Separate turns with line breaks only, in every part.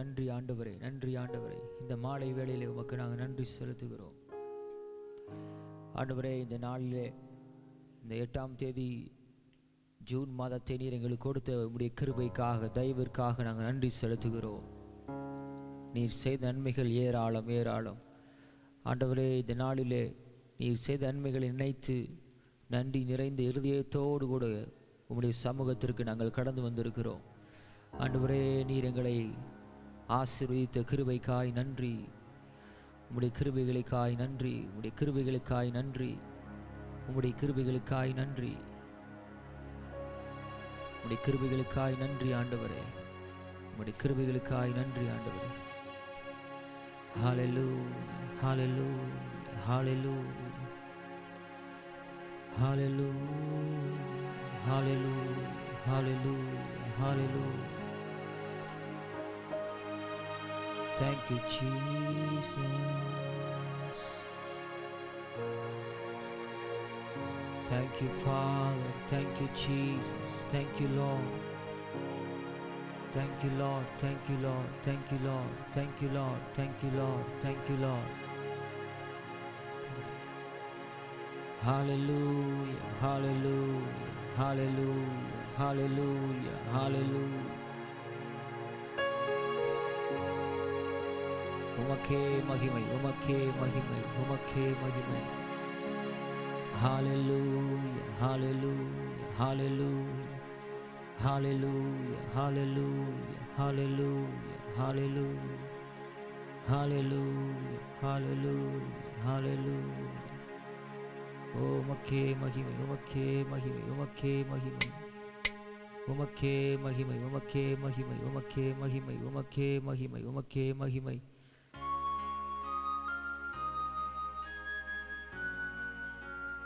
நன்றி ஆண்டவரே, நன்றி ஆண்டவரே. இந்த மாலை வேளையிலே உமக்கு நாங்கள் நன்றி செலுத்துகிறோம் ஆண்டவரே. இந்த நாளிலே, இந்த 8ஆம் தேதி ஜூன் மாதத்தை நீர் எங்களுக்கு கொடுத்த உம்முடைய கிருபைக்காக, தயவிற்காக நாங்கள் நன்றி செலுத்துகிறோம். நீர் செய்த நன்மைகள் ஏராளம் ஏராளம் ஆண்டவரே. இந்த நாளிலே நீர் செய்த நன்மைகளை நினைத்து நன்றி நிறைந்த இருதயத்தோடு கூட உம்முடைய சமூகத்திற்கு நாங்கள் கடந்து வந்திருக்கிறோம் ஆண்டவரே. நீர் எங்களை ஆசீர்வதித்த கிருபைக்காய் நன்றி, உம்முடைய கிருபைகளுக்காய் நன்றி, உம்முடைய கிருபைகளுக்காய் நன்றி, உம்முடைய கிருபைகளுக்காய் நன்றி, உம்முடைய கிருபைகளுக்காய் நன்றி ஆண்டவரே, உம்முடைய கிருபைகளுக்காய் நன்றி ஆண்டவரே. ஹல்லேலூயா, ஹல்லேலூயா, ஹல்லேலூயா, ஹல்லேலூயா, ஹல்லேலூயா, ஹல்லேலூயா, ஹல்லேலூயா. Thank you, Jesus. Thank you, Father. Thank you, Jesus. Thank you, Lord. Thank you, Lord. Thank you, Lord. Thank you, Lord. Thank you, Lord. Thank you, Lord. Thank you, Lord. Hallelujah. Hallelujah. Hallelujah. Hallelujah. Hallelujah. உமக்கே மகிமை, உமக்கே மகிமை, உமக்கே மகிமை. Hallelujah, hallelujah, hallelujah, hallelujah, hallelujah, hallelujah, hallelujah, hallelujah, hallelujah, hallelujah. உமக்கே மகிமை, உமக்கே மகிமை, உமக்கே மகிமை, உமக்கே மகிமை, உமக்கே மகிமை, உமக்கே மகிமை, உமக்கே மகிமை, உமக்கே மகிமை.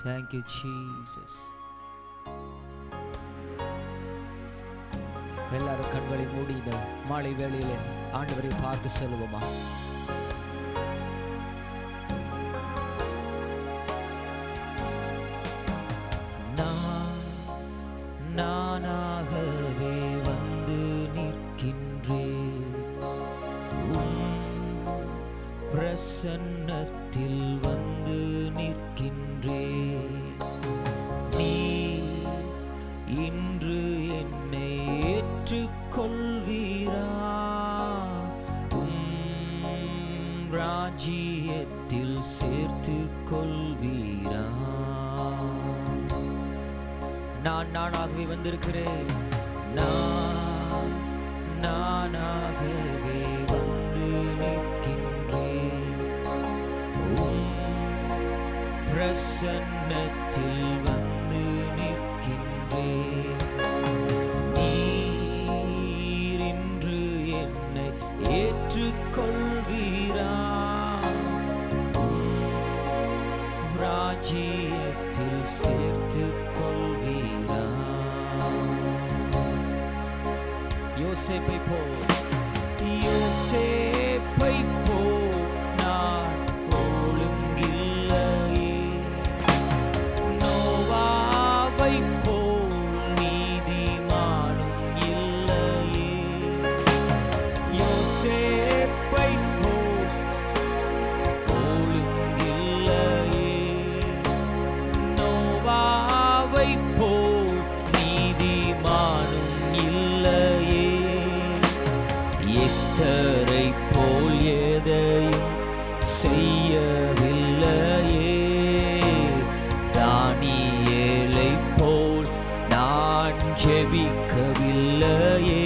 Thank you, Jesus. எல்லாரும் கண்களை மூடி இந்த மாலை வேளையிலே ஆண்டவரை பார்த்து செல்வோமா? நானாகவே வந்து நிற்கின்றேன், பிரசன்னத்தில் வந்து நிற்கின்றேன். நீ இன்று என்னை ஏற்றுக்கொள்வீரா? ராஜ்யத்தில் சேர்த்து கொள்வீரா? நான் நானாகவே வந்திருக்கிறேன், நானாகவே வந்து நிற்கின்றேன், பிரசன்னத்தில் வந்து நிற்கின்றேன். நீர் இன்று என்னை ஏற்றுக்கொள்வீரா? ராஜ்யத்தில் சேர்த்து கொள்வீரா? யோசேப்பை போல், யோசேப்பை போல் நான் ஒழுங்கில்லையே, நோவாவை போல் நீதிமானும் இல்லையே. யோசேப்பை போல் ஒழுங்கில்லையே, நோவாவை போல் நீதிமானும் இல்லையே. எஸ்தரை போல் எதையும் செய்யவில்லையே, தானியேலை போல் நான் ஜெபிக்கவில்லையே.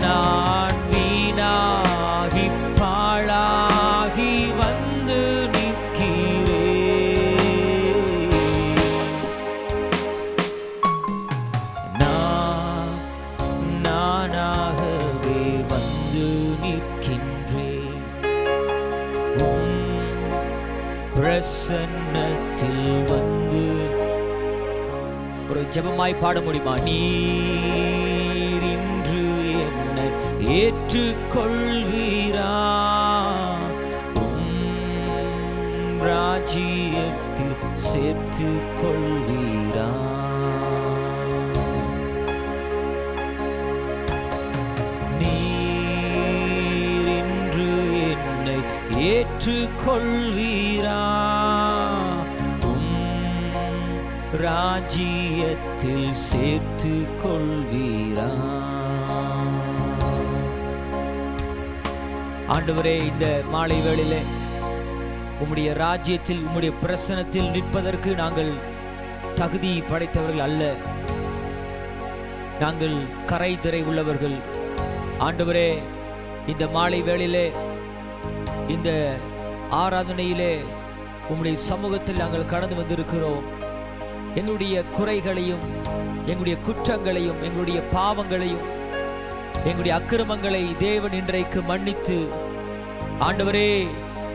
நான் வீணாகி பாழாகி வந்து நிற்கிறேன், நானாகவே வந்து நிற்கின்றேன், பிரசன்னத்தில் வந்து. ஒரு ஜெபமாய் பாட முடியுமா? நீர் இன்று என்னை ஏற்றுக்கொள்வீரா? ராஜ்யத்தில் சேர்த்து கொள்வீரா? நீர் கொள்வீரா, ராஜ்யத்தில் சேர்த்து கொள்வீரா. ஆண்டவரே, இந்த மாலை வேளையிலே உம்முடைய ராஜ்யத்தில் உம்முடைய பிரசன்னத்தில் நிற்பதற்கு நாங்கள் தகுதி படைத்தவர்கள் அல்ல. நாங்கள் கரை திரை உள்ளவர்கள். ஆண்டவரே, இந்த மாலை வேளையிலே இந்த ஆராதனையிலே உம்முடைய சமூகத்தில் நாங்கள் கடந்து வந்திருக்கிறோம். எங்களுடைய குறைகளையும் எங்களுடைய குற்றங்களையும் எங்களுடைய பாவங்களையும் எங்களுடைய அக்கிரமங்களை தேவன் இன்றைக்கு மன்னித்து, ஆண்டவரே,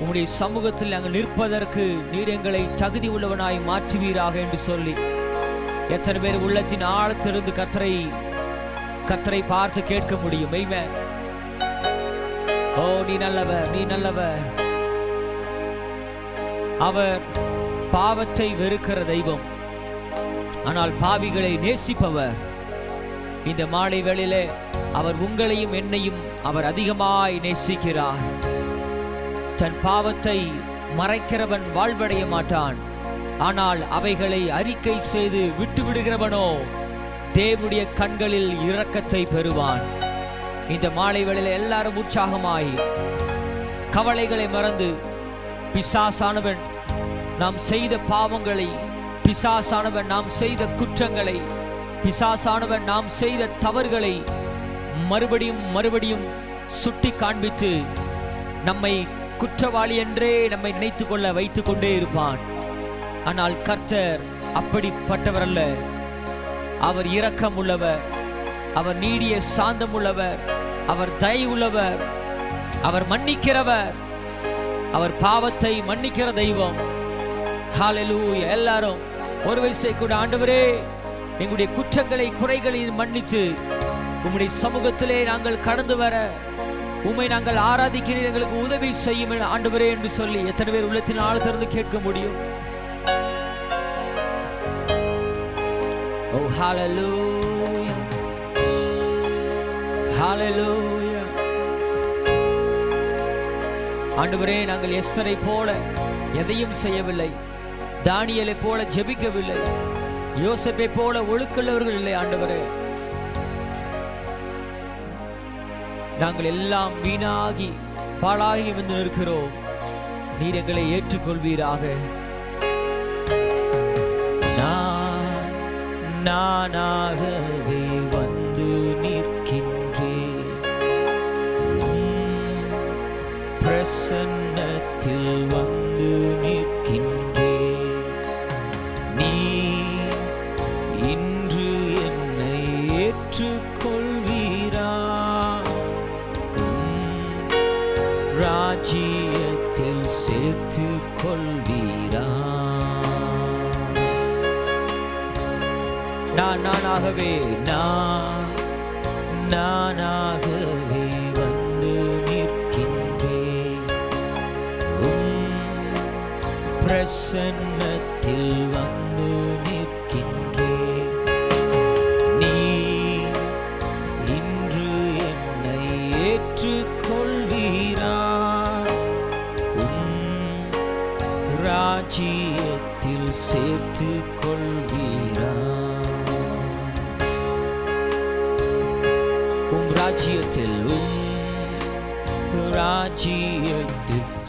உம்முடைய சமூகத்தில் நாங்கள் நிற்பதற்கு நீர் எங்களை தகுதி உள்ளவனாய் மாற்றுவீராக என்று சொல்லி எத்தனை பேர் உள்ளத்தின் ஆழத்திலிருந்து கர்த்தரை பார்த்து கேட்க முடியும்? ஆமென். ஓ, நீ நல்லவர், நீ நல்லவர். அவர் பாவத்தை வெறுக்கிற தெய்வம், ஆனால் பாவிகளை நேசிப்பவர். இந்த மாலை வேளையிலே அவர் உங்களையும் என்னையும் அவர் அதிகமாய் நேசிக்கிறார். தன் பாவத்தை மறைக்கிறவன் வாழ்வடைய மாட்டான், ஆனால் அவைகளை அறிக்கை செய்து விட்டுவிடுகிறவனோ தேவனுடைய கண்களில் இரக்கத்தை பெறுவான். இந்த மாலை வேளையிலே எல்லாரும் உற்சாகமாய் கவலைகளை மறந்து, பிசாசானவன் நாம் செய்த பாவங்களை, பிசாசானவன் நாம் செய்த குற்றங்களை, பிசாசானவன் நாம் செய்த தவறுகளை மறுபடியும் சுட்டி காண்பித்து நம்மை குற்றவாளி என்றே நம்மை நினைத்துக் கொள்ள வைத்துக் கொண்டே இருப்பான். ஆனால் கர்த்தர் அப்படிப்பட்டவர் அல்ல. அவர் இரக்கம் உள்ளவர், அவர் நீடிய சாந்தம் உள்ளவர், அவர் தயவு உள்ளவர், அவர் மன்னிக்கிறவர், அவர் பாவத்தை மன்னிக்கிற தெய்வம். ஹல்லேலூயா. எல்லாரும் ஒரு வயசை கூட, ஆண்டவரே, எங்களுடைய குற்றங்களை குறைகளை மன்னித்து உம்முடைய சமூகத்திலே நாங்கள் கடந்து வர உம்மை நாங்கள் ஆராதிக்கிறீர், எங்களுக்கு உதவி செய்யும் ஆண்டவரே என்று சொல்லி எத்தனை பேர் உள்ளத்தின் ஆழத்திலிருந்து கேட்க முடியும்? ஓ, ஹல்லேலூயா, ஹல்லேலூயா. ஆண்டவரே, நாங்கள் எஸ்தரை போல எதையும் செய்யவில்லை, தானியேலை போல ஜெபிக்கவில்லை, யோசேப்பை போல ஒழுக்கமுள்ளவர்கள் இல்லை. ஆண்டவரே, நாங்கள் எல்லாம் வீணாகி பாழாகி வந்து நிற்கிறோம். நீர் எங்களை ஏற்றுக்கொள்வீராக. நானாகவே வந்து நிற்கின்றேன், பிரசன்னத்தில் வந்து நிற்கின்றேன். நீ இன்று என்னை ஏற்றுக்கொள்வீரா, ராஜ்யத்தில் சேர்த்து கொள்வீரா. நானாகவே வந்து நிற்கின்றேன், பிரசன்னத்தில் வந்து நிற்கின்றேன். நீ இன்று என்னை ஏற்றுக்கொள்வீரா, ராஜ்யத்தில் சேர்த்து கொள்வீரா. ராஜ்யத்தில்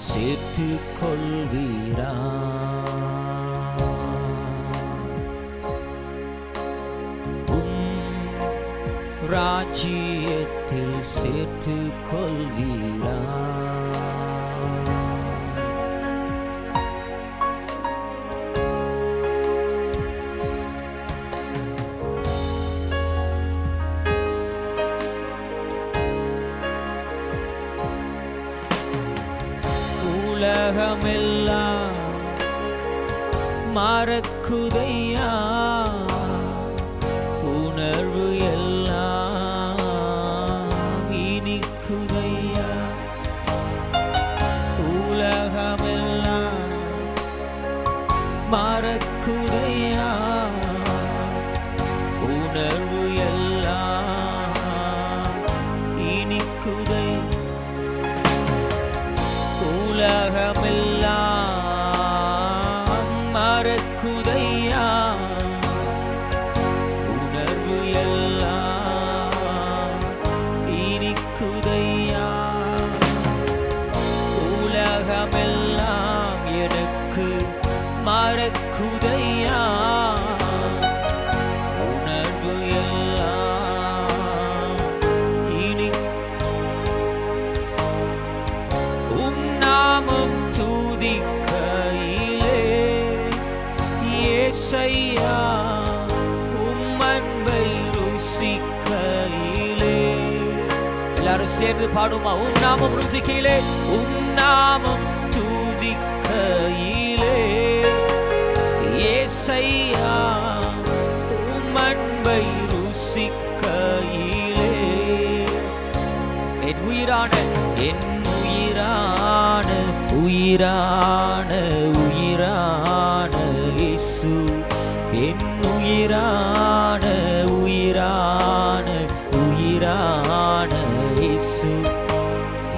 சேர்த்து கொள்வீரா. ராஜ்யத்தில் சேர்த்து கொள்வீரா. உலகமெல்லாம் மறக்குதையா, உணர்வு எல்லாம் இனிக்குதையா. உலகமெல்லாம் மறக்குதையா, உணர்வு எல்லாம் இனிக்குதை. உலகமெல்லாம் மறக்குதையா, உணர்வு எல்லாம் இனிக்குதையா, உலகமெல்லாம் எனக்கு மறக்குதையா, உணர்வு எல்லாம் இனி உம் நாமம் துதிக்கையிலே ஏசையா, உம் அன்பை ருசிக்கையிலே. எல்லாரும் சேர்ந்து பாடுமா? உம் நாமம் ருசிக்கையிலே, உம் நாமம் துதிக்கையிலே ஏசையா, உம் அன்பை ருசிக்கையிலே. என் உயிரான என் உயிரான உயிரான உயிரான இயேசு, என் உயிரான உயிரான உயிரான இயேசு,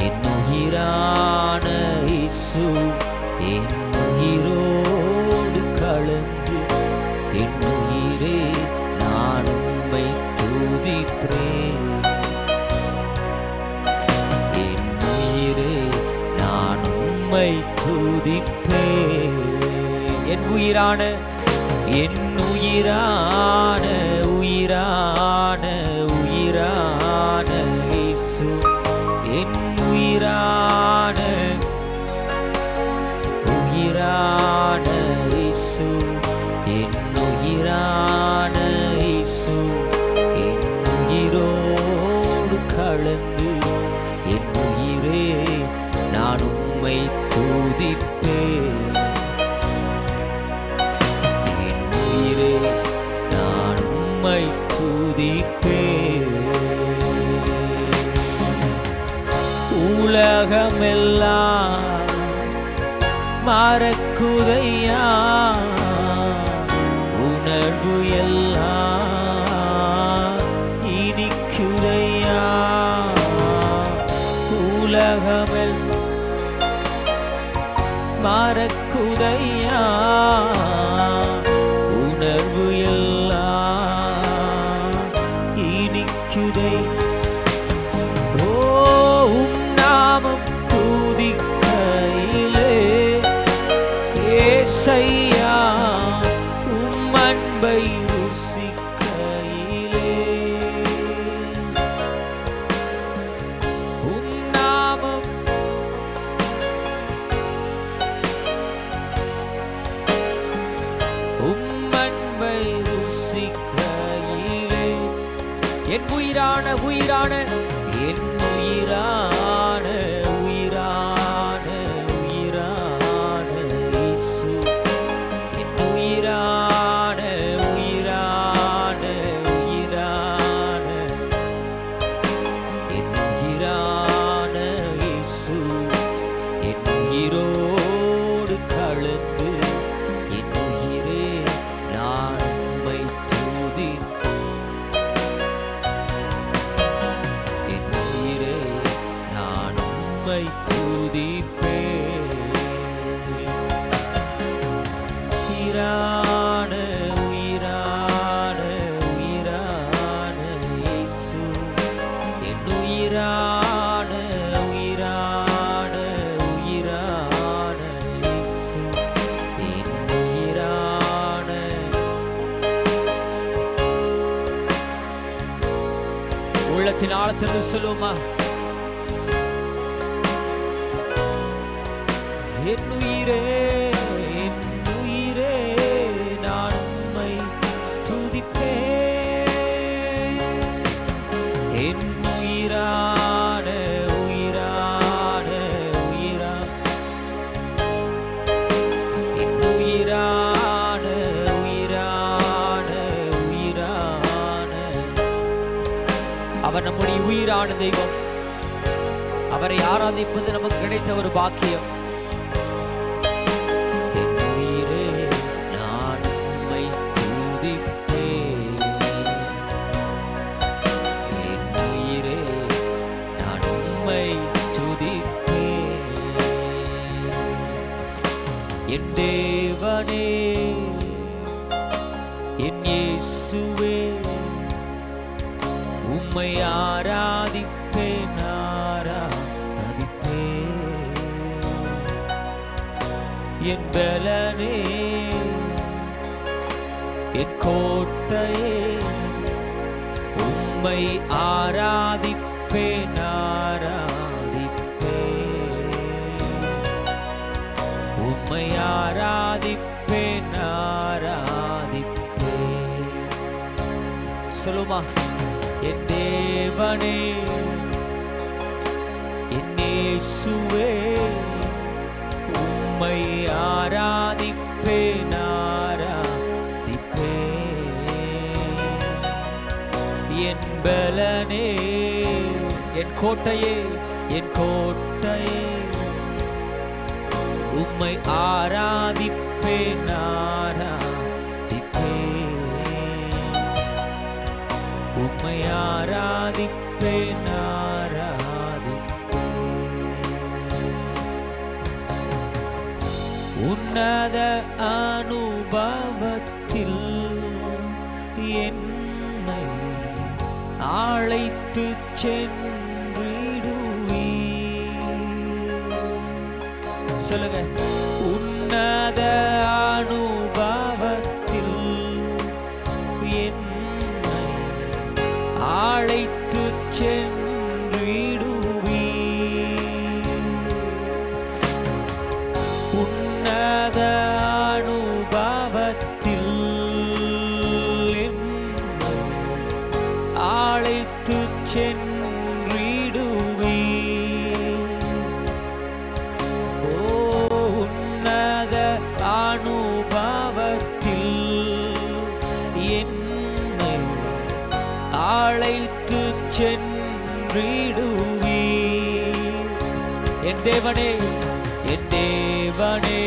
என் உயிரான இயேசு, என் உயிரோடு கலந்து என் உயிரே நான் உம்மை துதிப்பேன். என் உயிரே நான் உம்மை துதிப்பேன். என் உயிரான என் உயிரான உயிரான உயிரான இயேசு, என் உயிரான உயிரான இயேசு, என் உயிரான இயேசு, என் உயிரோடு கலந்து என் உயிரே நான் உம்மை துதிப்பேன். என் உயிரே நான் உம்மை துதிப்பேன். உலகமெல்லாம் மறக்குதையா, உணர்வு எல்லாம் இனிக்குதையா, உலகமெல்லாம் மறக்குதையா, உணர்வு எல்லாம் இனிக்குதை. ஓ உம் நாமம் துதிக்கையிலே ஏசையா, உம் அன்பை ருசிக்கையிலே, உம் நாமம் உம் அன்பை ருசிக்கையிலே. என் உயிரான உயிரான என் உயிரான உயிரான உயிரான இயேசு, என் உயிரான உயிரான உயிரான என் உயிரான இயேசு, என் உயிரோடு கலந்து என் உயிரே நான் உம்மை துதிப்பேன். என் உயிரே நான் உம்மை துதிப்பேன். உயிரான உயிரான உயிரான இயேசு, என் உயிரான உயிரான உயிரான இயேசு, என் உயிரான. உள்ளத்தின் ஆழத்திலிருந்து சொல்லுமா? என் உயிரே என் உயிரே நான் உம்மை துதிப்பேன். என் உயிரான உயிரான உயிரா என் உயிரான உயிரான உயிரான. அவர் நம்முடைய உயிரான தெய்வம். அவரை ஆராதிப்பது நமக்கு கிடைத்த ஒரு பாக்கியம். என் உயிரே நான் உம்மை துதிப்பேன். என் உயிரே நான் உம்மை துதிப்பேன். என் தேவனே என் இயேசுவே உம்மை ஆராதிப்பேன் ஆராதிப்பேன். என் பலனே என் கோட்டையே உம்மை ஆராதிப்பேன் ஆராதிப்பேன். உம்மை ஆராதிப்பேன் ஆராதிப்பேன். சொல்லுமா, என் தேவனே என் இயேசுவே உம்மை ஆராதிப்பேன் ஆராதிப்பேன். என் பலனே என் கோட்டையே என் கோட்டையே உம்மை ஆராதிப்பேன் ஆராதிப்பேன். உம்மை ஆராதிப்பேன் ஆராதிப்பேன். உன்னத அனுபவத்தில் என்னை அழைத்து சென்றிடுவீர். சொல்லுங்க, உன்னத அனுபவத்தில் என்னை அழைத்து சென்றிடுவீர். உன்னத அனுபவத்தில் என்னை அழைத்து சென்றிடுவீர். ஓ, உன்னத அனுபவத்தில் என்னை அழைத்து சென்றிடுவீர். என் தேவனே என் தேவனே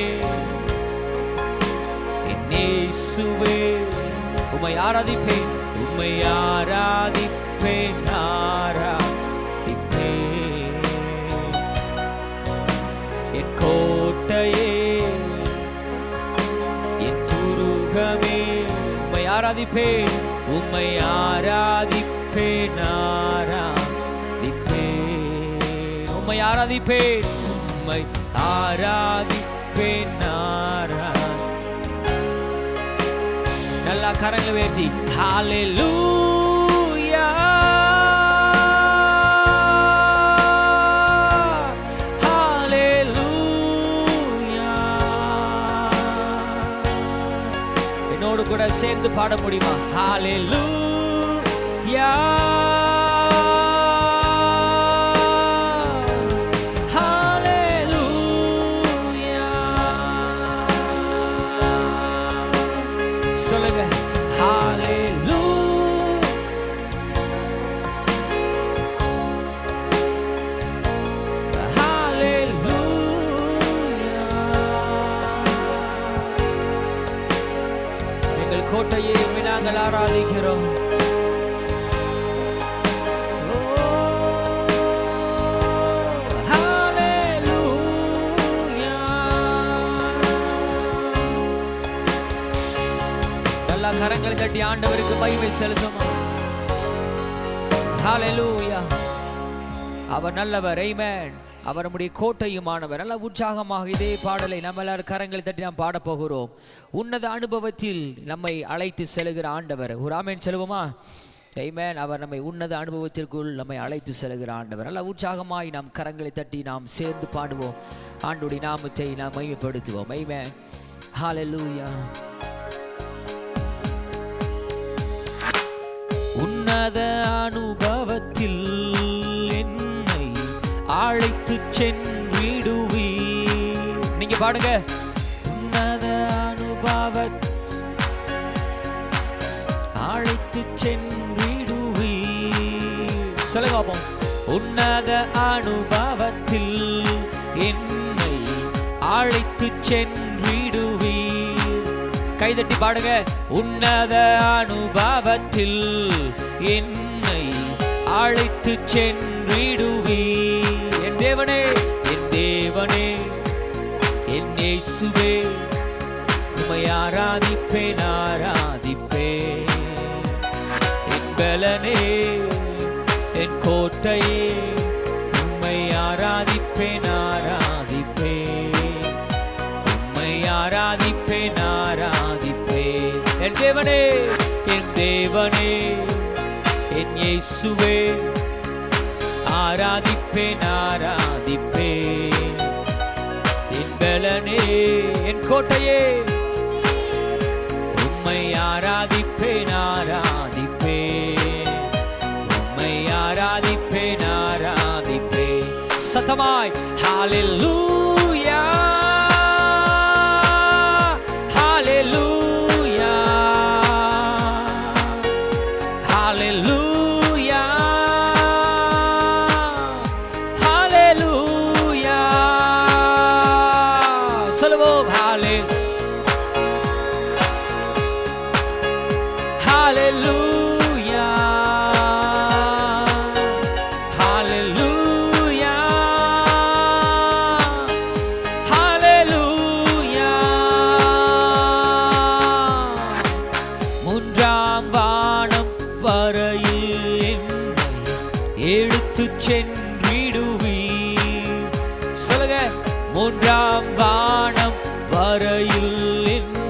என் இயேசுவே உம்மை ஆராதிப்பேன் உம்மை ஆராதிப்பேன் ஆராதிப்பேன். என் கோட்டையே என் துருகமே உம்மை ஆராதிப்பேன் உம்மை ஆராதிப்பேன் ஆராதிப்பேன். உம்மை ஆராதிப்பேன் உம்மை ஆராதிப்பேன் நல்லா கரங்களை உயர்த்தி ஹல்லேலூயா ஹல்லேலூயா. என்னோடு கூட சேர்ந்து பாட முடியுமா? ஹல்லேலூயா சொல்லுங்க, ஹல்லேலூயா ஹல்லேலூயா. எங்கள் கோட்டையை நாங்கள் ஆராதிக்கிறோம். கரங்களை தட்டி ஆண்டவருக்கு மகிமை செலுத்துமா? ஹல்லேலூயா. அவர் நல்லவர். ஆமென். அவர் நம்முடைய கோட்டையுமானவர். நல்ல உற்சாகமாக இதே பாடலை நம்ம எல்லாரும் கரங்களை தட்டி நாம் பாட போகிறோம். உன்னத அனுபவத்தில் நம்மை அழைத்து செல்கிற ஆண்டவர். ஒரு ஆமென் சொல்லுவோமா? ஆமென். அவர் நம்மை உன்னத அனுபவத்திற்குள் நம்மை அழைத்து செல்கிற ஆண்டவர். நல்ல உற்சாகமாய் நாம் கரங்களை தட்டி நாம் சேர்ந்து பாடுவோம். ஆண்டவருடைய நாமத்தை நாம் மகிமைப்படுத்துவோம். ஆமென். ஹல்லேலூயா. உன்னத அனுபவத்தில் என்னை அழைத்து சென்றிடுவீர். நீங்க பாடுங்க. உன்னத அனுபவத்தில் அழைத்து சென்றிடுவீர். சொல்லுங்க பாப்போம். உன்னத அனுபவத்தில் என்னை அழைத்து சென்றிடுவீர். கைதட்டி பாடுங்க. உன்னத அனுபவத்தில் என்னை அழைத்து சென்றிடுவீர். என் தேவனே என் தேவனே என் இயேசுவே உம்மை ஆராதிப்பேன் ஆராதிப்பேன். கோட்டையே, உம்மை ஆராதிப்பேன் ஆராதிப்பேன், உம்மை ஆராதிப்பேன் ஆராதிப்பேன். என் தேவனே, என் தேவனே, என் இயேசுவே, ஆராதிப்பேன் ஆராதிப்பேன். என் பலனே, என் கோட்டையே, உம்மை ஆராதிப்பேன் ஆராதிப்பேன், உம்மை ஆராதிப்பேன் ஆராதிப்பேன். சத்தமாய் ஹalleluya ஹalleluya ஹalleluya ஹalleluya. சொல்லுவோம் ஹalleluya ஹalleluya ஹalleluya ஹalleluya. மூன்றாம் வானம் வரையில் என்னை எடுத்துச் சென்றிடுவீர். சொல்லுங்க, மூன்றாம் வானம் வரையில் என்னை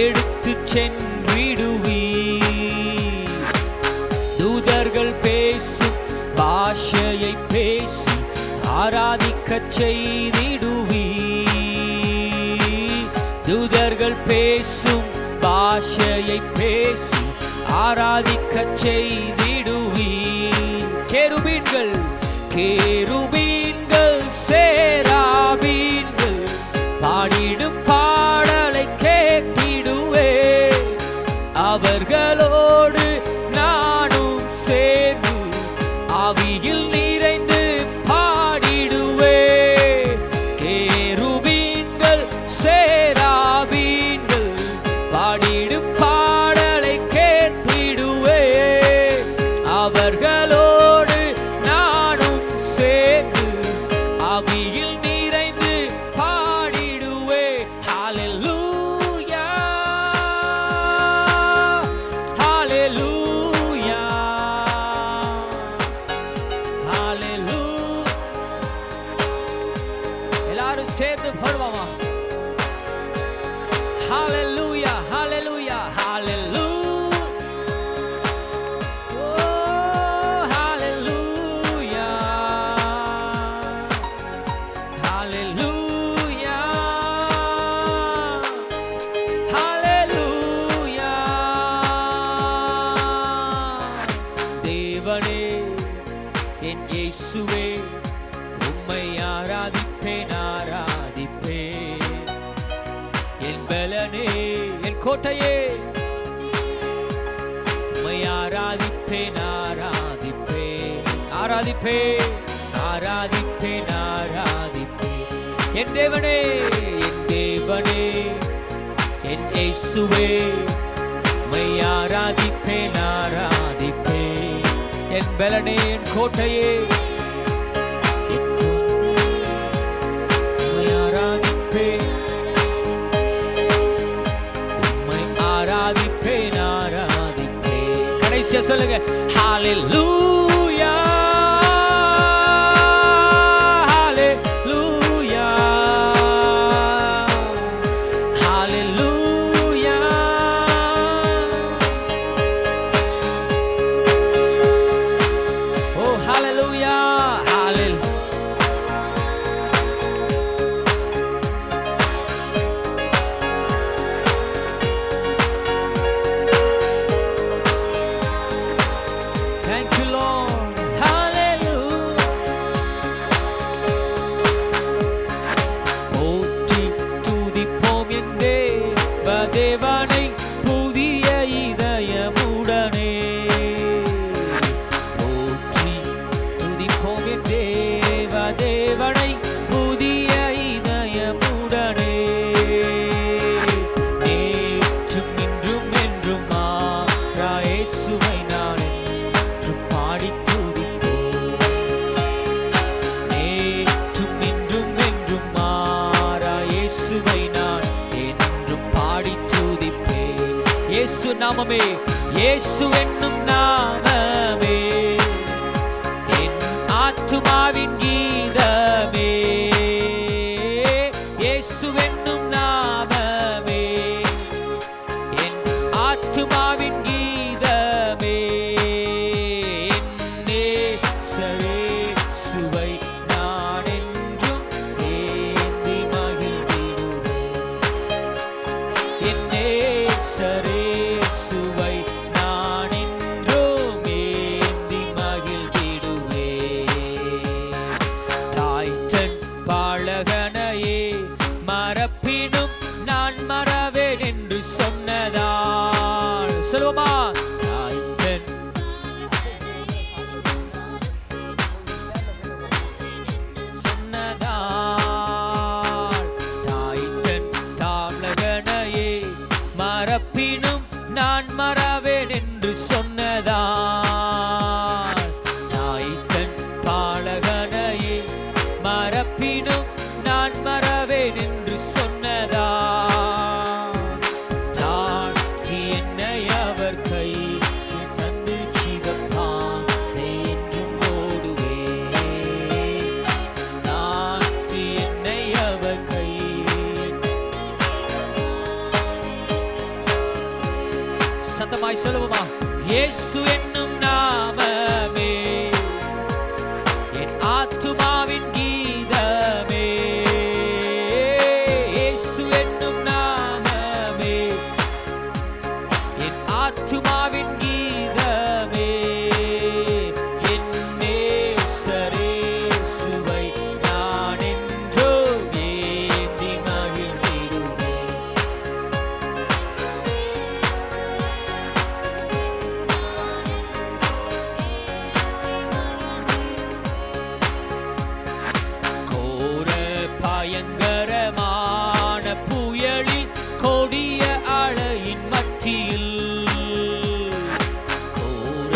எடுத்துச் சென்றிடுவீர். தூதர்கள் பேசும் பாஷையை பேசி ஆராதிக்கச் செய்திடுவீர். தூதர்கள் பேசும் பாஷையை பேசி ஆராதிக்கச் செய்திடுவீர். கேருபீன்கள் கேருபீன்கள் சேராபீன்கள் பாடிடும் பாடலை கேட்டிடுவே. அவர்களோடு நானும் சேர்ந்து ஆவியில் நிறைந்து பாடிடுவே. கேருபீன்கள் சேராபீன்கள் பாடிடும் பாடலை கேட்டிடுவே. அவர்களோடு நானும் சேர்ந்து ஆவியில் நிறைந்து பாடிடுவே. ஹalleluya ஹalleluya ஹalleluya. எல்லாரும் சேர்ந்து பாடுவோமா? ஹalleluya ஹalleluya ஹalleluya. Oh hallelujah hallelujah hallelujah. தேவனே, என் இயேசுவே, உம்மை ஆராதிப்பேன் ஆராதிப்பேன். என் பலனே, என் கோட்டையே, உம்மை ஆராதிப்பேன் ஆராதிப்பேன் ஆராதிப்பேன் ஆராதிப்பேன் ஆராதிப்பேன். என் தேவனே, என் தேவனே, என் இயேசுவே, உம்மை ஆராதிப்பேன் ஆராதிப்பேன். என் பலனே, என் கோட்டையே, உம்மை ஆராதிப்பேன், உம்மை ஆராதிப்பேன் ஆராதிப்பேன். கடைசியா சொல்லுங்க, ஹalleluya ஹalleluya ஹalleluya. Oh hallelujah hallelujah. Thank you Lord. Hallelujah. போற்றி துதிப்போம் என் தேவனை புதிய இதயமுடனே. போற்றி துதிப்போம் என் தேவனை புதிய இதயமுடனே. நேற்றும் இன்றும் என்றும் மாறா இயேசுவை நான் என்றும் பாடித் துதிப்பேன். நேற்றும் இன்றும் என்றும் மாறா இயேசுவை நான் என்றும் பாடித் துதிப்பேன். இயேசு நாமமே, இயேசு என்னும் நாமமே ஆத்துமாவின் கீதமே இயேசுவென்னும் நாமமே என் ஆத்துமாவின் கீதமே என்னே சரே சுவை நான் என்றும் ஏந்தி மகிழ்ந்திடுவேன் என்னே சரே சுவை நான் என்றும் ஏந்தி மகிழ்ந்திடுவேன் தாய் தன் பாலகனையே மறப்பினும் நான் மறவேன் என்று சொன்னதால் சொல்லுமா தாய் தன் சொன்னதால் தாய் தன் பாலகனையே மறப்பினும் நான் மறவேன் என்று சொன்னதால் தாய் தன் பாலகனையே மறப்பினும் நான் மறவேன் என்று சொன்னதால் தாழ்த்தி என்னை அவர் கையில் தந்து ஜீவப்பாதை என்றும் ஓடுவேன் தாழ்த்தி என்னை அவர் கையில் சத்தமாய் சொல்லுவோமா இயேசு என்னும் நாமமே என் ஆத்துமாவின் கீதமே இயேசு என்னும் நாமமே என் ஆத்துமாவின் கீதமே என் நேசரே சுவை நான் என்றும் ஏந்தி மகிழ்ந்திடுவேன் கோர பயங்கரமான புயலில் கொடிய அலையின் மத்தியில் கோர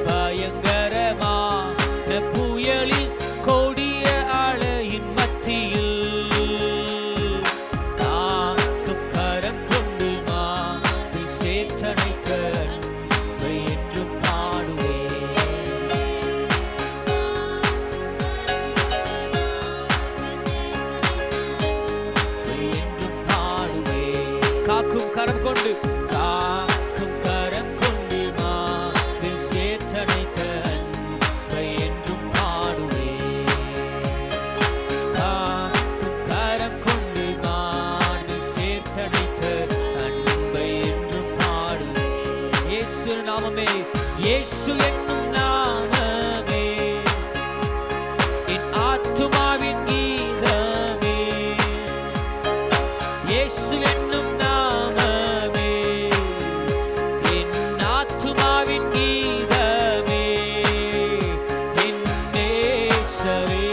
பயங்கரமான புயலில் கொடிய அலையின் மத்தியில் காக்கும் கரம் கொண்டு மாறி சேர்த்தனைத்த அன்பை என்றும் பாடுவேன் என்றும் பாடுவேன் காக்கும் கரம் கொண்டு மாறி சேர்த்தனைத்த அன்பை என்றும் பாடுவேன் காக்கும் கரம் கொண்டு மாறி சேர்த்தனைத்த அன்பை என்றும் பாடுவேன் இயேசு நாமமே இயேசு என்னும் நாமமே என் ஆத்துமாவின் கீதமே இயேசு என்னும் நாமமே என் ஆத்துமாவின் கீதமே என் நேசரே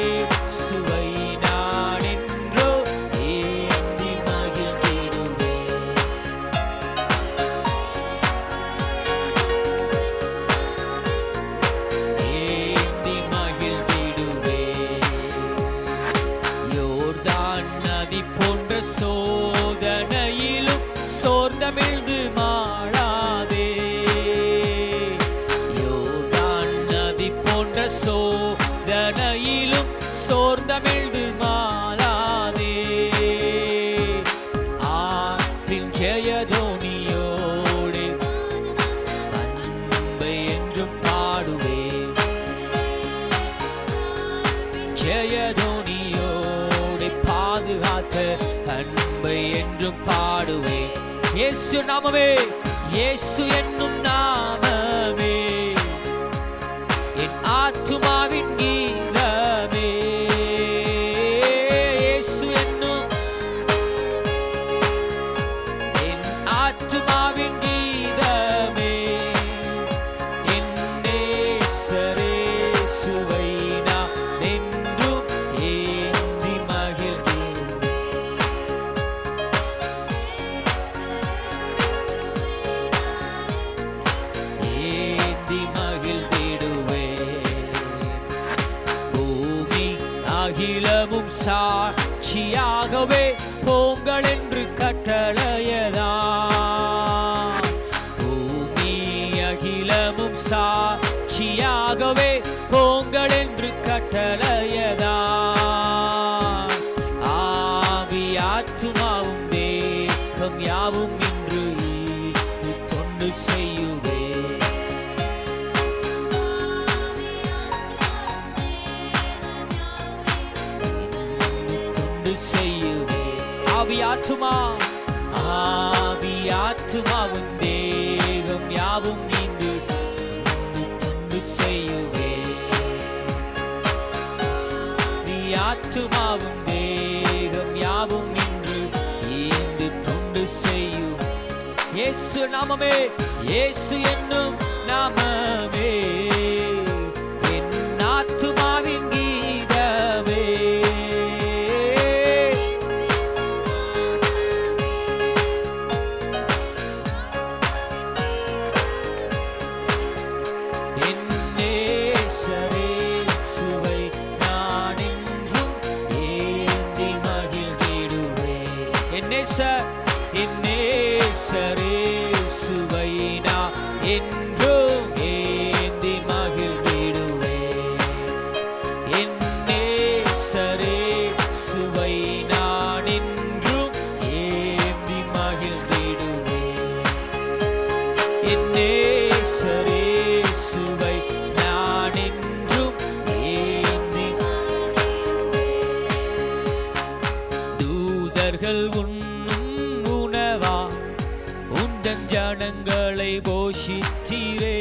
சுவை நான் என்றோ ஏந்தி மகிழ்ந்திடுவேன் ஏந்தி மகிழ்ந்திடுவேன் யோர்தான் நதி போன்ற சோதனையிலும் சோர்ந்தமிழ்ந்து மாளாதே யோர்தான் நதி போன்ற சோதனையிலும் சோர்ந்தமிழ்ந்து மாளாதே ஆற்றின் ஜெயதோனியோடு அன்பை என்றும் பாடுவேன் ஜெயதோனியோடு பாதுகாத்த அன்பை என்றும் பாடுவேன் இயேசு நாமமே இயேசு என்னும் நாமமே என் ஆத்துமாவின் கீதமே இயேசு என்னும் என் ஆத்துமாவின் கீதமே என் நேசரே சுவை நான் என்றும் ஏந்தி மகிழ்ந்திடுவேன் ஏந்தி மகிழ்ந்திடுவேன் பூமி அகிலமும் சாட்சியாகவே போங்கள் என்று கட்டளையதா பூமி அகிலமும் சாட்சியாகவே போங்கள் என்று கட்டளையதா தொண்டு செய்யுவே. தொண்டு செய்யுவே. ஆவியாத்துமா ஆவியாத்துமாவும் தேகம் யாவும் நீண்டு தொண்டு செய்யுவே. ஆத்துமாவும் தேகம் யாவும் நின்று ஈந்து தொண்டு செய்யும். இயேசு நாமமே, இயேசு என்னும் நாமமே என் ஆத்துமாவின் கீதமே. என் நேசரே சுவை நான் என்றும் ஏந்தி மகிழ்ந்திடுவேன். என் நேசரே சுவை நான் என்றும் ஏந்தி மகிழ்ந்திடுவேன். என் நேசரே சுவை நான் என்றும் ஏந்தி மகிழ்ந்திடுவேன். என் நேசரே சுவை நான் என்றும் ஏந்தி. தூதர்கள் உண்ணும் உணவா உந்தன் ஜனங்களை போஷித்தீரே.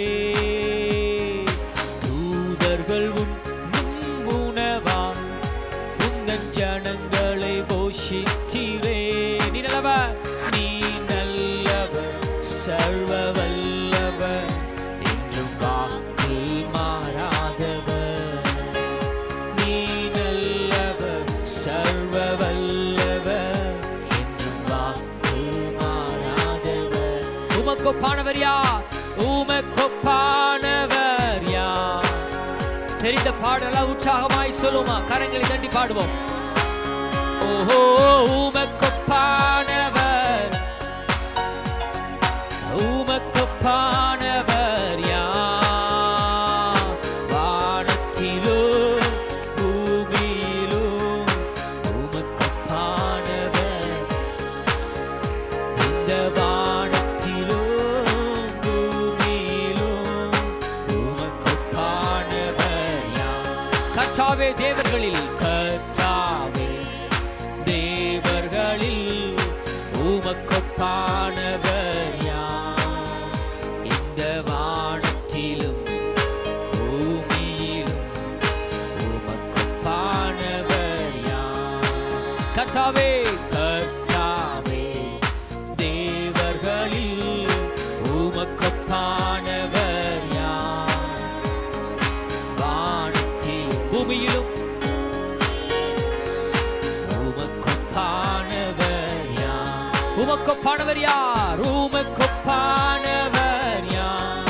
தூதர்கள் உண்ணும் உணவா உந்தன் ஜனங்களை போஷித்தீரே. நீ நல்லவர், நீ நல்லவர், சர்வ வல்லவர், என்றும் வாக்கு மாறாதவர். நீ நல்லவர், சர்வ வல்லவர், என்றும் வாக்கு மாறாதவர். உமக்கொப்பானவர் யார்? உமக்கொப்பானவர் யார்? தெரிந்த பாடலா உற்சாகமாய் சொல்லுமா? கரங்களை தட்டி பாடுவோம். ஓஹோ, உமக்கொப்பானவர், உமக்கொப்பானவர் யார்? வானத்திலும் பூமியிலும் உமக்கொப்பானவர். இந்த வானத்திலும் பூமியிலும் உமக்கொப்பானவர் யார்? கர்த்தாவே தேவர்களில், கர்த்தாவே தேவர்களில் உமக்கொப்பானவர் யார்? இந்த வானத்திலும் பூமியிலும் உமக்கொப்பானவர் யார்? கர்த்தாவே கர்த்தாவே தேவர்களில் உமக்கொப்பானவர் யார்? வானத்திலும் பூமியிலும் உமக்கொப்பானவர் யார்? உமக்கொப்பானவர் யார்? உமக்கொப்பானவர் யார்?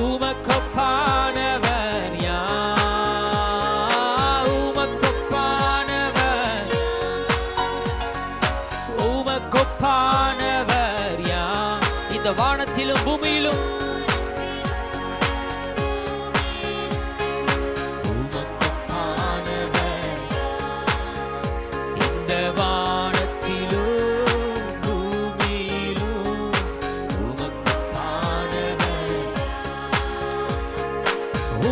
உமக்கொப்பானவர் யார்? உமக்கொப்பானவர், உமக்கொப்பானவர் யார்? இந்த வானத்திலும் பூமியிலும் உமக்கொப்பானவர். இந்த வானத்திலும் பூமியிலும் உமக்கொப்பானவர்.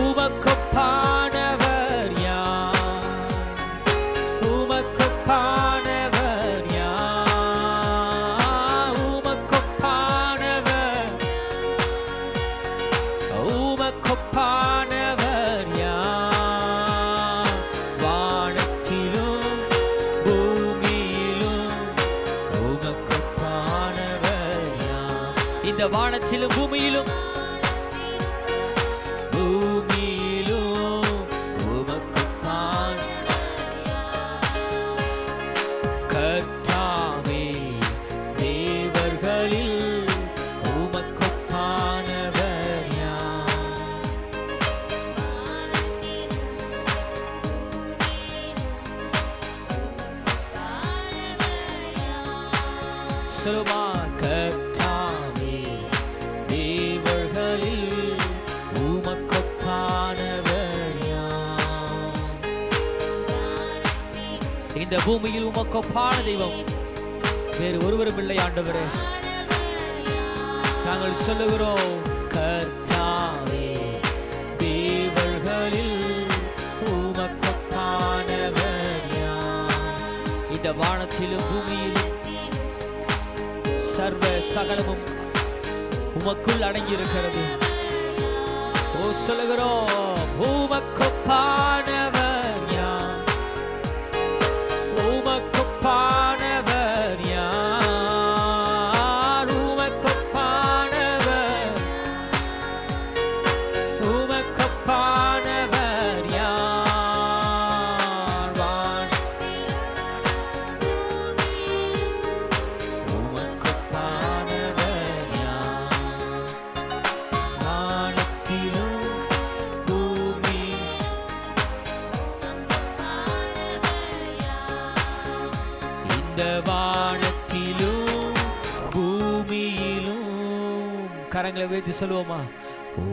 உமக்கொப்பானவர் யார்? உமக்கொப்பானவர் யார்? உமக்கொப்பானவர், உமக்கொப்பானவர் யார்? வானத்திலும் பூமியிலும் உமக்கொப்பானவர் யார்? இந்த வானத்திலும் பூமியிலும் பூமியிலும் உமக்கொப்பானவர். கர்த்தாவே தேவர்களில் உமக்கொப்பானவர் யார்? சொல்லுமா? கர்த்தாவே தேவர்களில் உமக்கொப்பானவர் யார்? இந்த பூமியில் உமக்கொப்பான தெய்வம் வேறு ஒருவரும் இல்லை ஆண்டவரே. நாங்கள் சொல்லுகிறோம், கர்த்தாவே தேவர்களில் உமக்கொப்பானவர் யார்? இந்த வானத்திலும் பூமியிலும் சர்வ சகலமும் உமக்குள் அடங்கியிருக்கிறது. ஓ சொல்லுகிறோம், உமக்கொப்பானவர் யார்? உமக்கொப்பானவர் யார்? உமக்கொப்பானவர், உமக்கொப்பானவர் யார்? உமக்கொப்பானவர் யார்? வானத்திலும் பூமி இந்த வானத்திலும் பூமியிலும் கரங்களை வைத்து சொல்லுவோமா,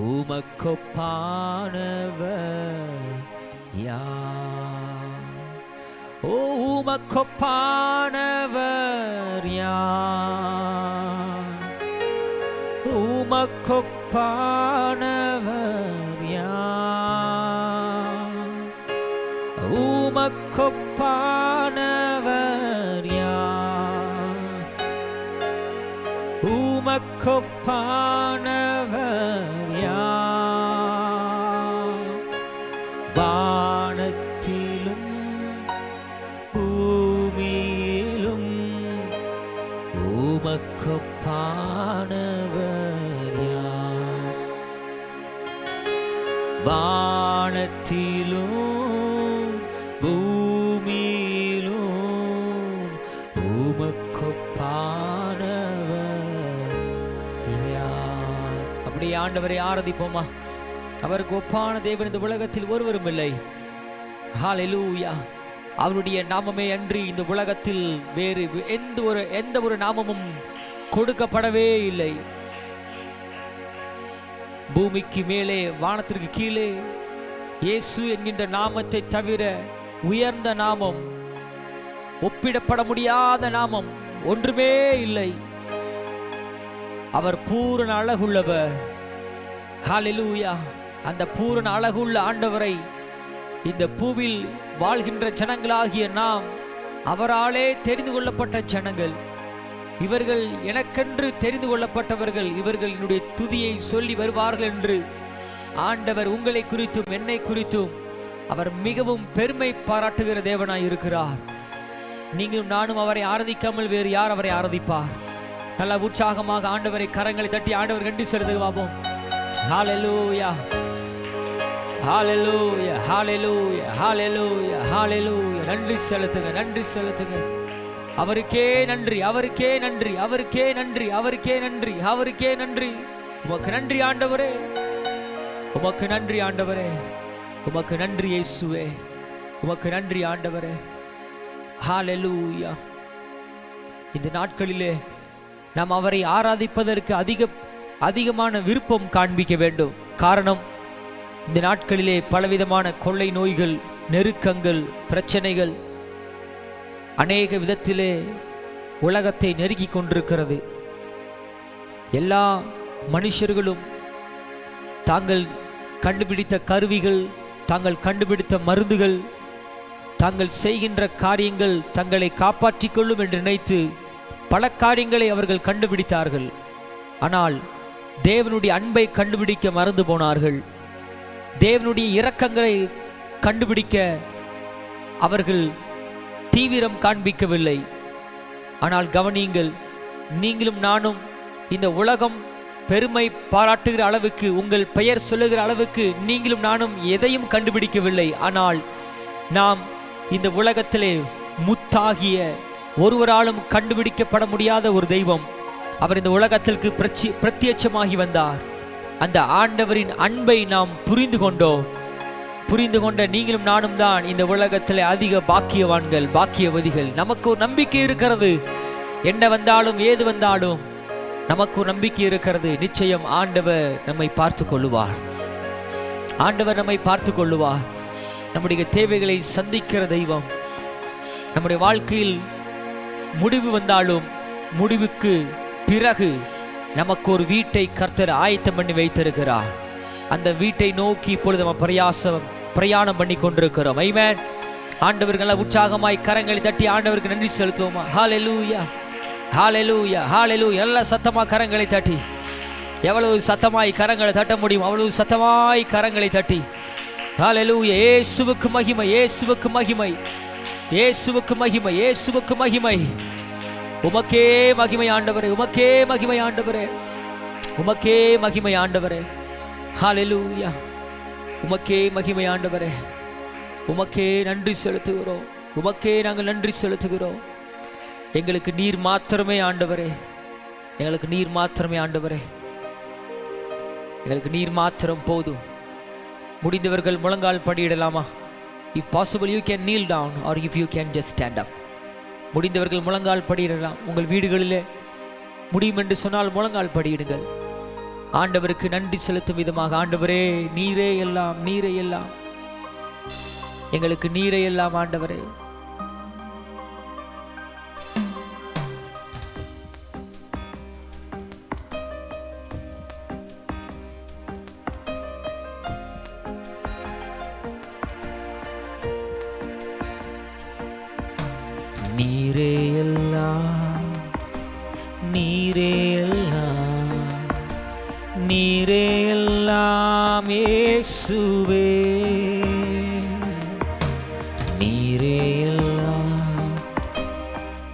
உமக்கொப்பானவர் யார்? ஓ உமக்கொப்பானவர் யார்? உமக்கொப்பானவர் யார்? உமக்கொப்பானவர் யார்? உமக்கொப்பானவர் யார்? வானத்திலும் பூமியிலும் உமக்கொப்பானவர் யார்? வானத்திலும் பூமியிலும் உமக்கொப்பானவர் யார்? அப்படியே ஆண்டவரை ஆராதிப்போமா. அவருக்கு ஒப்பான தேவன் இந்த உலகத்தில் ஒருவரும் இல்லை. ஹல்லேலூயா. அவருடைய நாமமே அன்றி இந்த உலகத்தில் வேறு எந்த ஒரு நாமமும் கொடுக்கப்படவே இல்லை. பூமிக்கு மேலே வானத்திற்கு கீழே இயேசு என்கின்ற நாமத்தை தவிர உயர்ந்த நாமம், ஒப்பிடப்பட முடியாத நாமம் ஒன்றுமே இல்லை. அவர் பூரண அழகுள்ளவர். ஹல்லேலூயா. அந்த பூரண அழகுள்ள ஆண்டவரை இந்த பூவில் வாழ்கின்ற ஜனங்களாகிய நாம் அவராலே தெரிந்து கொள்ளப்பட்ட ஜனங்கள். இவர்கள் எனக்கென்று தெரிந்து கொள்ளப்பட்டவர்கள், இவர்கள் என்னுடைய துதியை சொல்லி வருவார்கள் என்று ஆண்டவர் உங்களை குறித்தும் என்னை குறித்தும் அவர் மிகவும் பெருமை பாராட்டுகிற தேவனாய் இருக்கிறார். நீங்களும் நானும் அவரை ஆராதிக்காமல் வேறு யார் அவரை ஆராதிப்பார்? நல்ல உற்சாகமாக ஆண்டவரை கரங்களை தட்டி ஆண்டவர் கண்டி செலுத்துக பாப்போம். ஹல்லேலூயா, ஹல்லேலூயா, ஹல்லேலூயா, ஹல்லேலூயா, ஹல்லேலூயா. நன்றி செலுத்துங்க, நன்றி செலுத்துங்க. அவருக்கே நன்றி, அவருக்கே நன்றி, அவருக்கே நன்றி, அவருக்கே நன்றி, அவருக்கே நன்றி. உமக்கு நன்றி ஆண்டவரே, உமக்கு நன்றி ஆண்டவரே, உமக்கு நன்றி இயேசுவே, உமக்கு நன்றி ஆண்டவரே. ஹல்லேலூயா. இந்த நாட்களிலே நாம் அவரை ஆராதிப்பதற்கு அதிகமான விருப்பம் காண்பிக்க வேண்டும். காரணம், இந்த நாட்களிலே பலவிதமான கொள்ளை நோய்கள், நெருக்கங்கள், பிரச்சனைகள் அநேக விதத்திலே உலகத்தை நெருக்கி கொண்டிருக்கிறது. எல்லா மனுஷர்களும் தாங்கள் கண்டுபிடித்த கருவிகள், தாங்கள் கண்டுபிடித்த மருந்துகள், தாங்கள் செய்கின்ற காரியங்கள் தங்களை காப்பாற்றிக் கொள்ளும் என்று நினைத்து பல காரியங்களை அவர்கள் கண்டுபிடித்தார்கள். ஆனால் தேவனுடைய அன்பை கண்டுபிடிக்க மறந்து போனார்கள். தேவனுடைய இரக்கங்களை கண்டுபிடிக்க அவர்கள் தீவிரம் காண்பிக்கவில்லை. ஆனால் கவனியுங்கள், நீங்களும் நானும் இந்த உலகம் பெருமை பாராட்டுகிற அளவுக்கு, உங்கள் பெயர் சொல்லுகிற அளவுக்கு நீங்களும் நானும் எதையும் கண்டுபிடிக்கவில்லை. ஆனால் நாம் இந்த உலகத்திலே முத்தாகிய ஒருவராலும் கண்டுபிடிக்கப்பட முடியாத ஒரு தெய்வம், அவர் இந்த உலகத்திற்கு பிரத்யட்சமாகி வந்தார். அந்த ஆண்டவரின் அன்பை நாம் புரிந்து கொண்டோம். புரிந்து கொண்ட நீங்களும் நானும் தான் இந்த உலகத்தில் அதிக பாக்கியவான்கள், பாக்கியவதிகள். நமக்கு ஒரு நம்பிக்கை இருக்கிறது. என்ன வந்தாலும் ஏது வந்தாலும் நமக்கு ஒரு நம்பிக்கை இருக்கிறது. நிச்சயம் ஆண்டவர் நம்மை பார்த்து கொள்ளுவார். ஆண்டவர் நம்மை பார்த்து கொள்ளுவார். நம்முடைய தேவைகளை சந்திக்கிற தெய்வம். நம்முடைய வாழ்க்கையில் முடிவு வந்தாலும் முடிவுக்கு பிறகு நமக்கு ஒரு வீட்டை கர்த்தர் ஆயத்தம் பண்ணி வைத்திருக்கிறார். அந்த வீட்டை நோக்கி இப்பொழுது நம்ம பிரயாணம் பண்ணி கொண்டிருக்கிறோம். ஆமென். ஆண்டவர்களை உற்சாகமாய் கரங்களை தட்டி ஆண்டவருக்கு நன்றி செலுத்துவோமா? ஹல்லேலூயா, ஹல்லேலூயா, ஹல்லேலூயா. நல்ல சத்தமா கரங்களை தட்டி, எவ்வளவு சத்தமாய் கரங்களை தட்ட முடியும் அவ்வளவு சத்தமாய் கரங்களை தட்டி ஹல்லேலூயா. இயேசுவுக்கு மகிமை, இயேசுவுக்கு மகிமை, இயேசுவுக்கு மகிமை, இயேசுவுக்கு மகிமை. உமக்கே மகிமை ஆண்டவரே, உமக்கே மகிமை ஆண்டவரே, உமக்கே மகிமை ஆண்டவரே. ஹல்லேலூயா. உமக்கே மகிமை ஆண்டவரே. உமக்கே நன்றி செலுத்துகிறோம், உமக்கே நாங்கள் நன்றி செலுத்துகிறோம். எங்களுக்கு நீர் மாத்திரமே ஆண்டவரே, எங்களுக்கு நீர் மாத்திரமே ஆண்டவரே, எங்களுக்கு நீர் மாத்திரம் போதும். முடிந்தவர்கள் முழங்கால் படியிடலாமா? If possible you can kneel down or if you can just stand up. முடிந்தவர்கள் முழங்கால் படியிடலாம். உங்கள் வீடுகளிலே முடியும் என்று சொன்னால் முழங்கால் படியிடுங்கள். ஆண்டவருக்கு நன்றி செலுத்தும் விதமாக, ஆண்டவரே நீரே எல்லாம், நீரே எல்லாம், எங்களுக்கு நீரே எல்லாம் ஆண்டவரே. நீரே எல்லாம், நீரே எல்லாம், நீரே எல்லாம் இயேசுவே. நீரே எல்லாம்,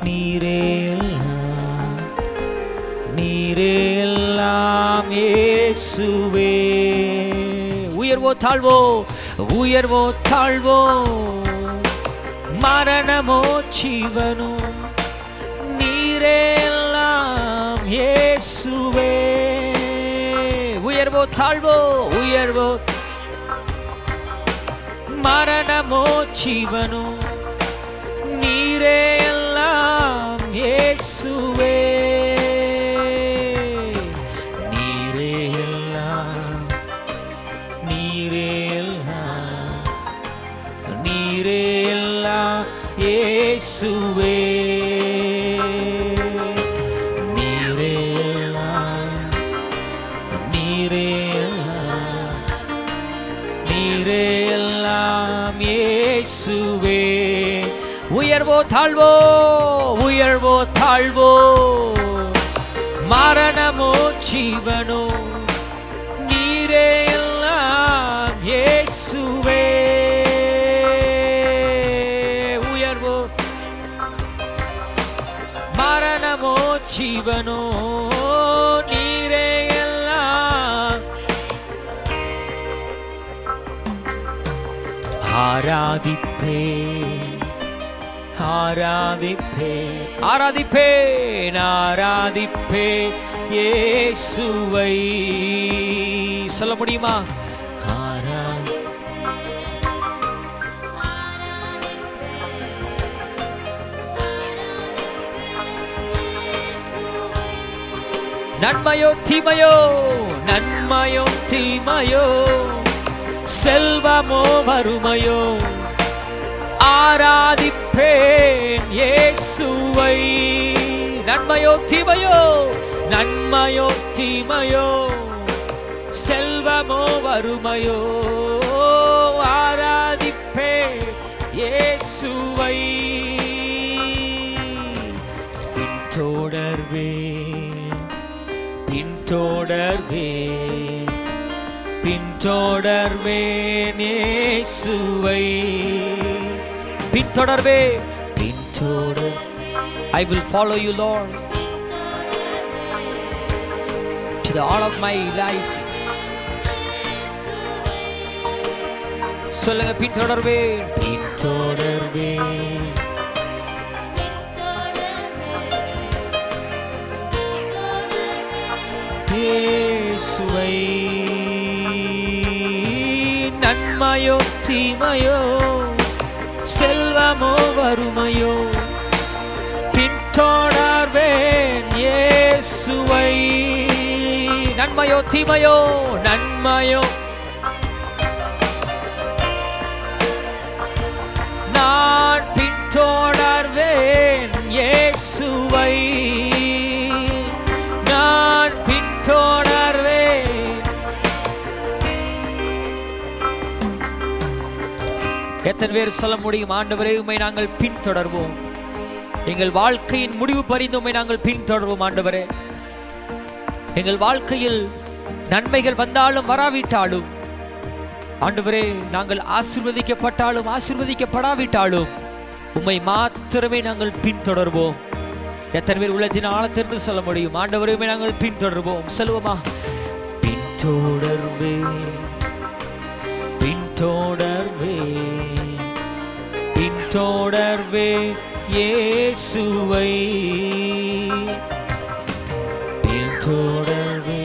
நீரே எல்லாம், நீரே எல்லாம் இயேசுவே. உயர்வோ தாழ்வோ, உயர்வோ தாழ்வோ, மரணமோ ஜீவனோ, நீரே எல்லாம் இயேசுவே. உயர்வோ தாழ்வோ, உயர்வோ, மரணமோ ஜீவனோ, நீரே எல்லாம் இயேசுவே. நீரே எல்லாம், நீரே எல்லாம், நீரே எல்லாம் இயேசுவே. நீரே எல்லாம், நீரே எல்லாம், நீரே எல்லாம் இயேசுவே. உயர்வோ தாழ்வோ, உயர்வோ தாழ்வோ, மரணமோ ஜீவனோ, நீரே எல்லாம் இயேசுவே. உயர்வோ மரணமோ ஜீவனோ, நீரே எல்லாம். ஆராதிப்பே, ஆராதிப்பே, ஆராதிப்பேன், ஆராதிப்பே இயேசுவை. சொல்ல முடியுமா? நன்மையோ தீமையோ, நன்மையோ தீமையோ, செல்வமோ வறுமையோ, ஆராதிப்பேன் இயேசுவை. நன்மையோ தீமையோ, நன்மையோ தீமையோ, செல்வமோ வறுமையோ, ஆராதிப்பேன் இயேசுவை. பின்தொடர்வேன், பின்தொடர்வேன், பின்தொடர்வேன் இயேசுவை. பின்தொடர்வேன், பின்தொடர். I will follow you, Lord, to the all of my life. சொல்லுங்க, பின்தொடர்வேன், பின்தொடர்வேன், இயேசுவை. நன்மையோ தீமையோ, செல்வமோ வறுமையோ, பின்தொடர்வேன் இயேசுவை. நன்மையோ தீமையோ, நன்மையோ, நான் பின்தொடர்வேன் இயேசுவை. நான் எத்தனை பேர் சொல்ல முடியும், ஆண்டவரே உம்மை நாங்கள் பின்தொடர்வோம், எங்கள் வாழ்க்கையின் முடிவு பரிந்து உம்மை நாங்கள் பின்தொடர்வோம். ஆண்டவரே, எங்கள் வாழ்க்கையில் நன்மைகள் வந்தாலும் வராவிட்டாலும், ஆண்டவரே நாங்கள் ஆசீர்வதிக்கப்பட்டாலும் ஆசீர்வதிக்கப்படாவிட்டாலும் உம்மை மாத்திரமே நாங்கள் பின்தொடர்வோம். எத்தனை பேர் உள்ளத்தின் ஆழத்திலிருந்து சொல்ல முடியும், ஆண்டவரே உம்மை நாங்கள் பின்தொடர்வோம்? சொல்லுவோமா? பின்தொடர்வே பின்தொடர்வே பின்தொடர்வே இயேசுவை பின்தொடர்வே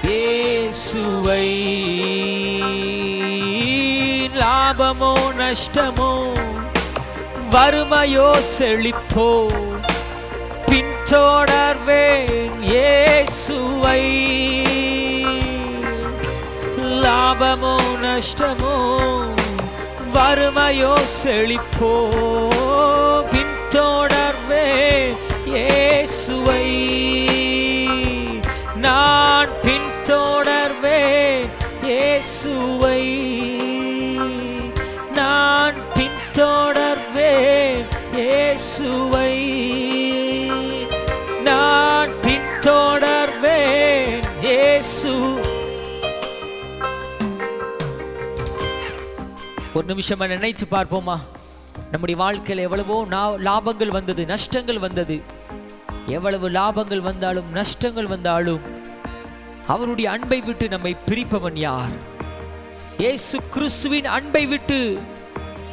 இயேசுவை. லாபமோ நஷ்டமோ வறுமையோ செழிப்போ பின்தொடர்வேன் இயேசுவை. லாபமோ நஷ்டமோ வறுமையோ செழிப்போ பின்தொடர்வேன் இயேசுவை. நான் பின்தொடர்வேன் இயேசுவை. நான் பின்தொடர்வேன் இயேசுவை. நான் பின்தொடர்வேன் இயேசு. ஒரு நிமிஷம் நினைத்து பார்ப்போமா? நம்முடைய வாழ்க்கையில் எவ்வளவோ லாபங்கள் வந்தது, நஷ்டங்கள் வந்தது. எவ்வளவு லாபங்கள் வந்தாலும் நஷ்டங்கள் வந்தாலும் அவருடைய அன்பை விட்டு நம்மை பிரிப்பவன் யார்? இயேசு கிறிஸ்துவின் அன்பை விட்டு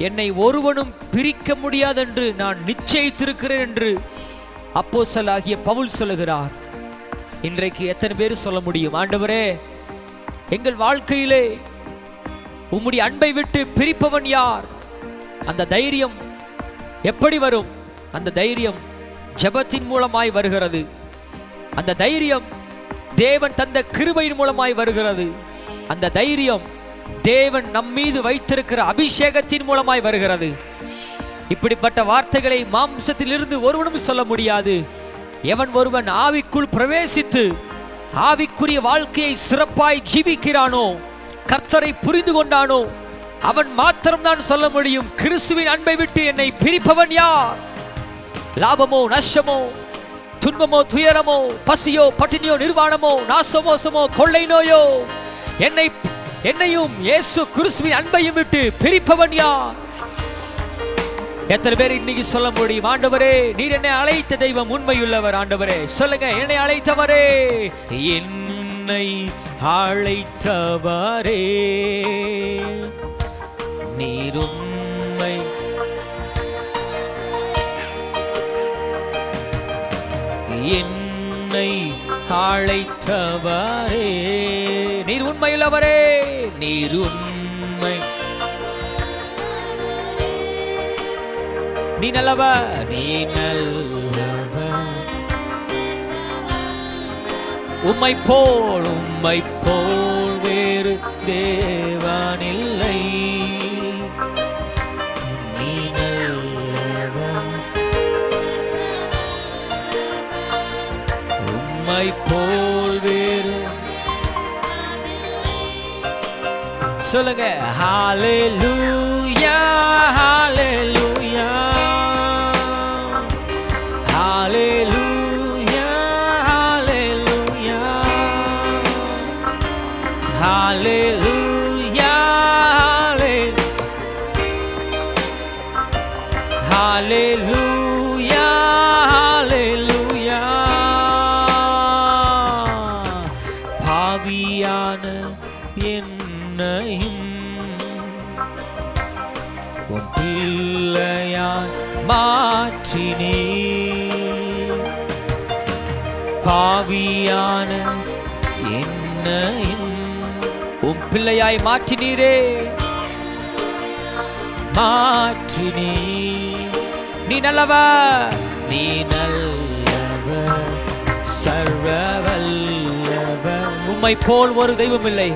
என்னை ஒருவனும் பிரிக்க முடியாதென்று நான் நிச்சயித்திருக்கிறேன் என்று அப்போஸ்தலனாகிய பவுல் சொல்லுகிறார். இன்றைக்கு எத்தனை பேர் சொல்ல முடியும், ஆண்டவரே எங்கள் வாழ்க்கையிலே உம்முடைய அன்பை விட்டு பிரிப்பவன் யார்? அந்த தைரியம் எப்படி வரும்? அந்த தைரியம் ஜெபத்தின் மூலமாய் வருகிறது. அந்த தைரியம் தேவன் தந்த கிருபையின் மூலமாய் வருகிறது. அந்த தைரியம் தேவன் நம்மீது வைத்திருக்கிற அபிஷேகத்தின் மூலமாய் வருகிறது. இப்படிப்பட்ட வார்த்தைகளை மாம்சத்திலிருந்து ஒருவனும் சொல்ல முடியாது. எவன் ஒருவன் ஆவிக்குள் பிரவேசித்து ஆவிக்குரிய வாழ்க்கையை சிறப்பாய் ஜீவிக்கிறானோ, கர்த்தரை புரிந்து கொண்டானோ, அவன் மாத்திரம்தான் சொல்ல முடியும், கிறிஸ்துவின் அன்பை விட்டு என்னை பிரிப்பவன் யார்? லாபமோ நஷ்டமோ, துன்பமோ துயரமோ, பசியோ பட்டினியோ, நிர்வாணமோ, நாசமோசமோ, கொள்ளை நோயோ, என்னையும் இயேசு கிறிஸ்துவின் அன்பையும் விட்டு பிரிப்பவன் யார்? எத்தனை பேர் இன்னைக்கு சொல்ல முடியும், ஆண்டவரே நீர் என்னை அழைத்த தெய்வம் உண்மையுள்ளவர்? ஆண்டவரே சொல்லுங்க, என்னை அழைத்தவரே, என்னை அழைத்தவரே நீர் உண்மை. என்னை அழைத்தவரே நீர் உண்மையுள்ளவரே, நீர் உண்மை. நீ நல்லவர், நீ நல்லவர். உம்மை போல் வேறு தேவனில்லை. நீ நல்லவர், உம்மை போல் வேறு. சொல்லுங்க, ஹalleluya ஹalleluya ஹalleluya ஹalleluya ஹalleluya ஹalleluya ஹalleluya. பாவியான என்னையும் உன் பிள்ளையாய் மாற்றினே. பாவியான என்னையும் உன் பிள்ளையாய் மாற்றினீரே, மாற்றினே. நீ நல்லவர், நீ நல்லவர், சர்வ வல்லவர். உம்மை போல் ஒரு தெய்வம் இல்லை.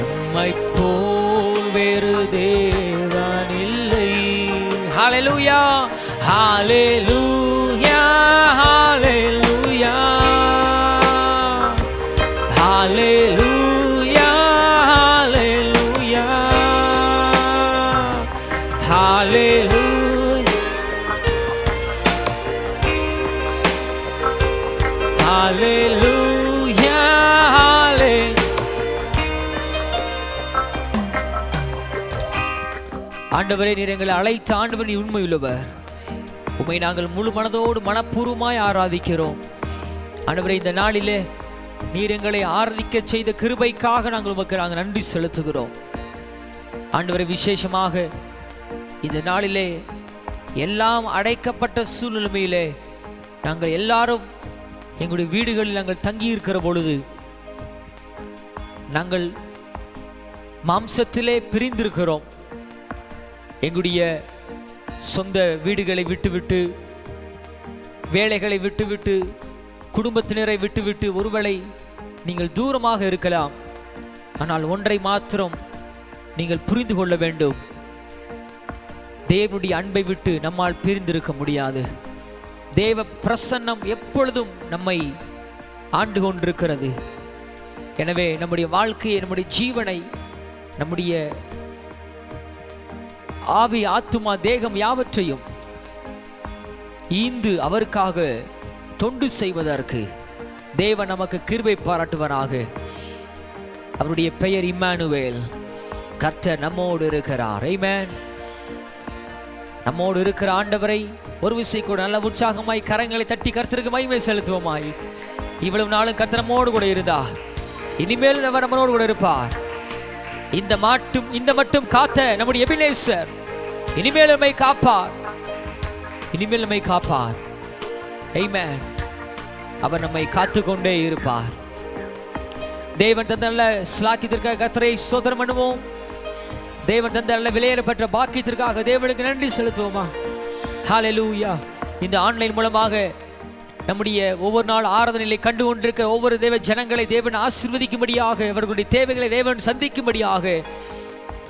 உம்மை போல் Hallelujah, hallelujah, hallelujah, hallelujah, hallelujah, hallelujah, hallelujah. ஆண்டவரே, நீர் எங்களை அழைத்த ஆண்டவர், நீ உண்மையுள்ளவர். உம்மை நாங்கள் முழு மனதோடு மனப்பூர்வமாய் ஆராதிக்கிறோம். ஆண்டவரே, இந்த நாளிலே நீர் எங்களை ஆராதிக்க செய்த கிருபைக்காக நாங்கள் நன்றி செலுத்துகிறோம். ஆண்டவரே, விசேஷமாக இந்த நாளிலே எல்லாம் அடைக்கப்பட்ட சூழ்நிலையிலே நாங்கள் எல்லாரும் எங்களுடைய வீடுகளில் நாங்கள் தங்கி இருக்கிற பொழுது, நாங்கள் மாம்சத்திலே பிரிந்திருக்கிறோம். எங்களுடைய சொந்த வீடுகளை விட்டுவிட்டு, வேலைகளை விட்டுவிட்டு, குடும்பத்தினரை விட்டுவிட்டு, ஒருவேளை நீங்கள் தூரமாக இருக்கலாம். ஆனால் ஒன்றை மாத்திரம் நீங்கள் புரிந்து கொள்ள வேண்டும், தேவனுடைய அன்பை விட்டு நம்மால் பிரிந்திருக்க முடியாது. தேவ பிரசன்னம் எப்பொழுதும் நம்மை ஆண்டு கொண்டிருக்கிறது. எனவே நம்முடைய வாழ்க்கையை, நம்முடைய ஜீவனை, நம்முடைய ஆவி, ஆத்துமா, தேகம் யாவற்றையும் ஈந்து அவருக்காக தொண்டு செய்வதற்கு தேவன் நமக்கு கிருபை பாராட்டுவராக. அவருடைய பெயர் இம்மானுவேல், கர்த்தர் நம்மோடு இருக்கிறார். ஆமென். நம்மோடு இருக்கிற ஆண்டவரை ஒரு விசை கூட நல்ல உற்சாகமாய் கரங்களை தட்டி கர்த்தருக்கு மகிமை செலுத்துவோமாய். இவ்வளவு நாளும் கர்த்தர் நம்மோடு கூட இருந்தார், இனிமேல் அவர் நம்மோடு கூட இருப்பார். இந்த மட்டும் காத்த நம்முடைய எபினேசர் இனிமேல் நம்மை காப்பார், இனிமேல் நம்மை காப்பார். ஆமென். அவர் நம்மை காத்து கொண்டே இருப்பார். தேவன் தந்த நல்ல ஸ்லாக்கியத்திற்காக கர்த்தரை ஸ்தோத்திரம் பண்ணுவோம். தேவன் தந்த நல்ல விலையேறப்பட்ட பாக்கியத்திற்காக தேவனுக்கு நன்றி செலுத்துவோமா. ஹல்லேலூயா. இந்த ஆன்லைன் மூலமாக நம்முடைய ஒவ்வொரு நாள் ஆராதனையை கண்டு கொண்டிருக்கிற ஒவ்வொரு தேவ ஜனங்களை தேவன் ஆசீர்வதிக்கும்படியாக, அவர்களுடைய தேவைகளை தேவன் சந்திக்கும்படியாக,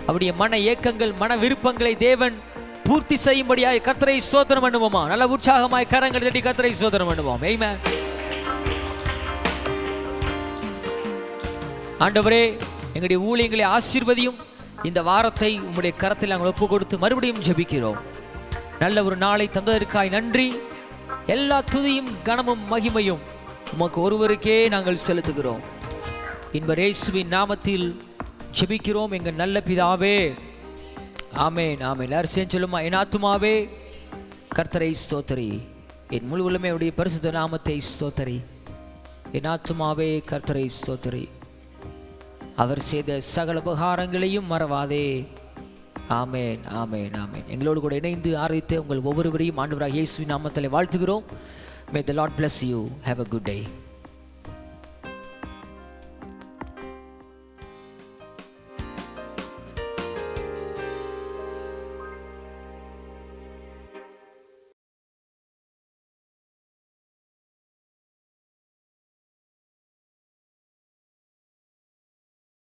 அவருடைய மன ஏக்கங்கள், மன விருப்பங்களை தேவன் பூர்த்தி செய்யும்படியாக கர்த்தரை ஸ்தோத்திரம் பண்ணுவோமா. நல்ல உற்சாகமாய் கரங்களை தட்டி கர்த்தரை ஸ்தோத்திரம் பண்ணுவோம். ஆமென். ஆண்டவரே, எங்களுடைய ஊழியங்களை ஆசீர்வதியும். இந்த வாரத்தை உம்முடைய கரத்தில் நாங்கள் ஒப்பு கொடுத்து மறுபடியும் ஜெபிக்கிறோம். நல்ல ஒரு நாளை தந்ததற்காய் நன்றி. எல்லா துதியும் கனமும் மகிமையும் உமக்கு ஒருவருக்கே நாங்கள் செலுத்துகிறோம். இன்பர் இயேசுவின் நாமத்தில் ஜெபிக்கிறோம் எங்கள் நல்ல பிதாவே. ஆமென், ஆமென். எல்லாரும் சேர்ந்து சொல்லுமா. என் ஆத்துமாவே கர்த்தரை ஸ்தோத்திரி, என் முழு உள்ளமே அவருடைய பரிசுத்த நாமத்தை ஸ்தோத்திரி. என் ஆத்துமாவே கர்த்தரை ஸ்தோத்திரி, அவர் செய்த சகல உபகாரங்களையும் மறவாதே. ஆமென், ஆமென், ஆமென். எங்களோடு கூட இணைந்து ஆராதித்த உங்கள் ஒவ்வொருவரையும் ஆண்டவராகிய இயேசுவின் நாமத்திலே வாழ்த்துகிறோம். May the Lord bless you. Have a good day.